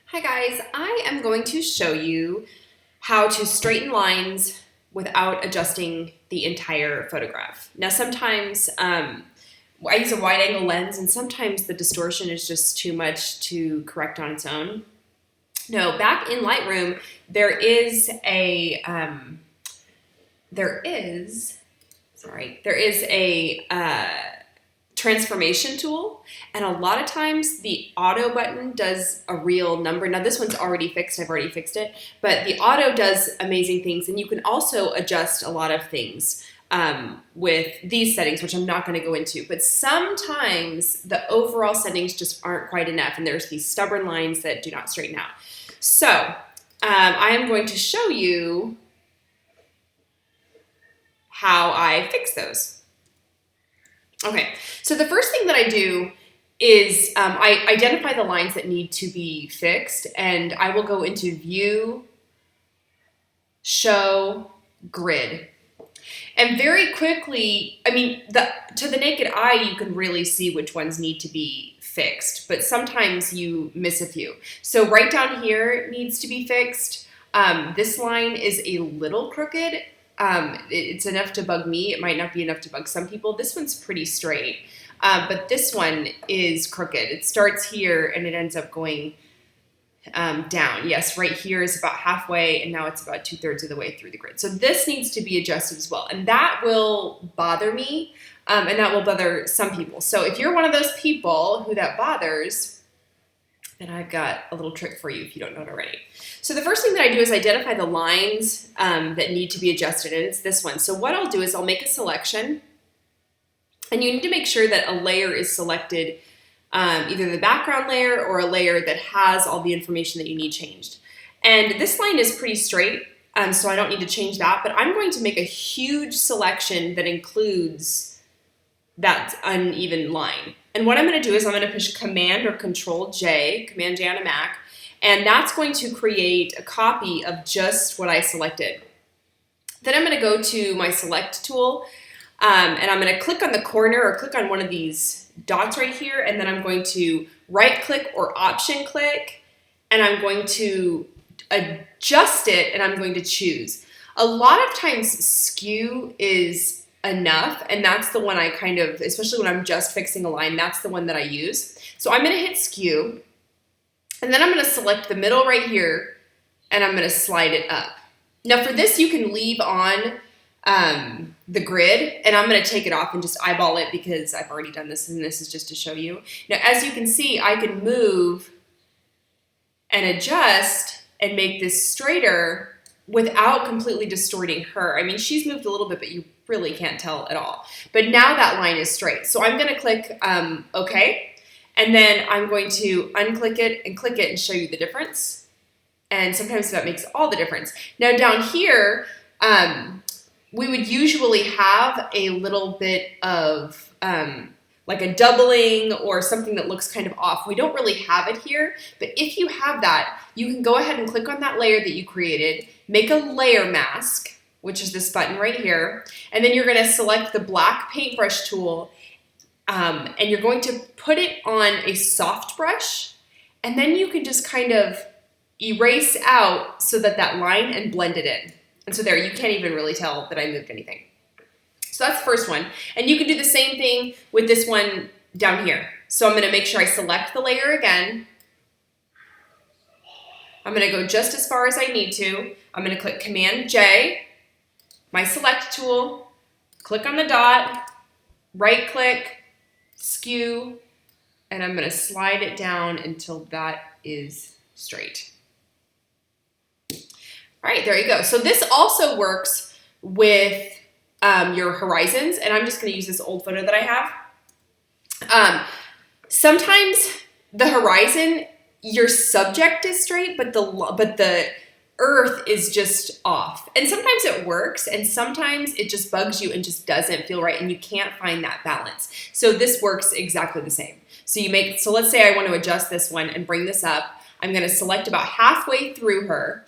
Hi guys, I am going to show you how to straighten lines without adjusting the entire photograph. Now sometimes I use a wide angle lens and sometimes the distortion is just too much to correct on its own. No, back in Lightroom there is a transformation tool, and a lot of times the auto button does a real number. Now this one's already fixed, I've already fixed it, but the auto does amazing things, and you can also adjust a lot of things with these settings, which I'm not going to go into, but sometimes the overall settings just aren't quite enough, and there's these stubborn lines that do not straighten out. So I am going to show you how I fix those. Okay, so the first thing that I do is I identify the lines that need to be fixed, and I will go into View, Show, Grid. And very quickly, to the naked eye, you can really see which ones need to be fixed, but sometimes you miss a few. So right down here needs to be fixed. This line is a little crooked. It's enough to bug me. It might not be enough to bug some people. This one's pretty straight, but this one is crooked. It starts here and it ends up going down. Yes, right here is about halfway, and now it's about 2/3 of the way through the grid. So this needs to be adjusted as well, and that will bother me, and that will bother some people. So if you're one of those people who that bothers, then I've got a little trick for you if you don't know it already. So the first thing that I do is identify the lines that need to be adjusted, and it's this one. So what I'll do is I'll make a selection, and you need to make sure that a layer is selected, either the background layer or a layer that has all the information that you need changed. And this line is pretty straight, so I don't need to change that, but I'm going to make a huge selection that includes that uneven line. And what I'm going to do is I'm going to push Command or Control J, Command J on a Mac, and that's going to create a copy of just what I selected. Then I'm going to go to my Select tool, and I'm going to click on the corner or click on one of these dots right here, and then I'm going to right click or option click, and I'm going to adjust it, and I'm going to choose. A lot of times skew is enough, and that's the one I kind of, especially when I'm just fixing a line, that's the one that I use. So I'm going to hit skew, and then I'm going to select the middle right here, and I'm going to slide it up. Now for this you can leave on the grid, and I'm going to take it off and just eyeball it because I've already done this, and this is just to show you. Now as you can see, I can move and adjust and make this straighter without completely distorting her. I mean, she's moved a little bit, but you really can't tell at all. But now that line is straight. So I'm going to click OK, and then I'm going to unclick it and click it and show you the difference. And sometimes that makes all the difference. Now down here, we would usually have a little bit of like a doubling or something that looks kind of off. We don't really have it here, but if you have that, you can go ahead and click on that layer that you created, make a layer mask, which is this button right here, and then you're going to select the black paintbrush tool, and you're going to put it on a soft brush, and then you can just kind of erase out so that that line and blend it in. And so there, you can't even really tell that I moved anything. So that's the first one. And you can do the same thing with this one down here. So I'm going to make sure I select the layer again. I'm going to go just as far as I need to. I'm going to click Command J, my select tool, click on the dot, right click, skew, and I'm going to slide it down until that is straight. All right, there you go. So this also works with your horizons, and I'm just going to use this old photo that I have. Sometimes the horizon, your subject is straight, but the earth is just off. And sometimes it works, and sometimes it just bugs you and just doesn't feel right, and you can't find that balance. So this works exactly the same. So let's say I want to adjust this one and bring this up. I'm going to select about halfway through her,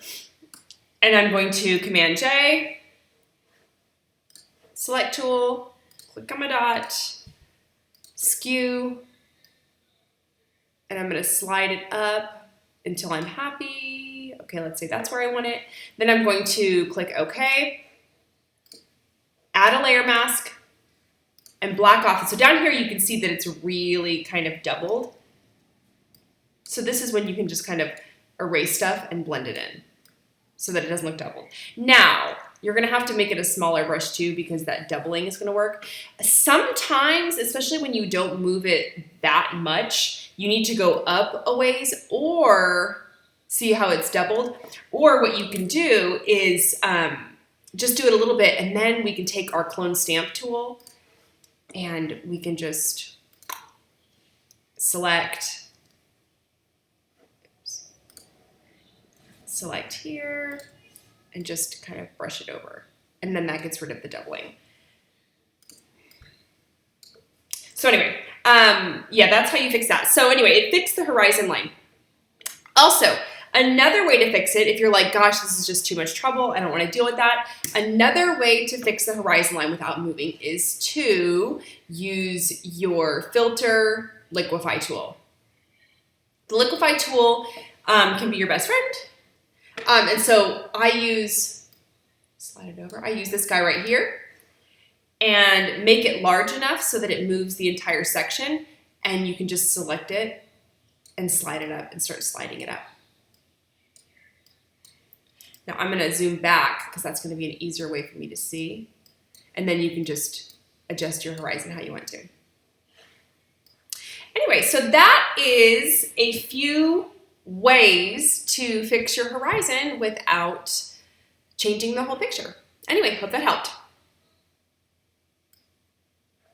and I'm going to Command J, Select tool, click on my dot, skew, and I'm going to slide it up until I'm happy. Okay, let's say that's where I want it. Then I'm going to click OK, add a layer mask, and black off it. So down here you can see that it's really kind of doubled. So this is when you can just kind of erase stuff and blend it in so that it doesn't look doubled. Now, you're gonna have to make it a smaller brush too because that doubling is gonna work. Sometimes, especially when you don't move it that much, you need to go up a ways or see how it's doubled. Or what you can do is just do it a little bit, and then we can take our clone stamp tool and we can just select here, and just kind of brush it over. And then that gets rid of the doubling. So anyway, yeah, that's how you fix that. So anyway, it fixed the horizon line. Also, another way to fix it, if you're like, gosh, this is just too much trouble, I don't want to deal with that. Another way to fix the horizon line without moving is to use your filter liquify tool. The liquify tool can be your best friend. And so I use, slide it over, I use this guy right here and make it large enough so that it moves the entire section, and you can just select it and slide it up and start sliding it up. Now I'm gonna zoom back because that's gonna be an easier way for me to see. And then you can just adjust your horizon how you want to. Anyway, so that is a few ways to fix your horizon without changing the whole picture. Anyway, hope that helped.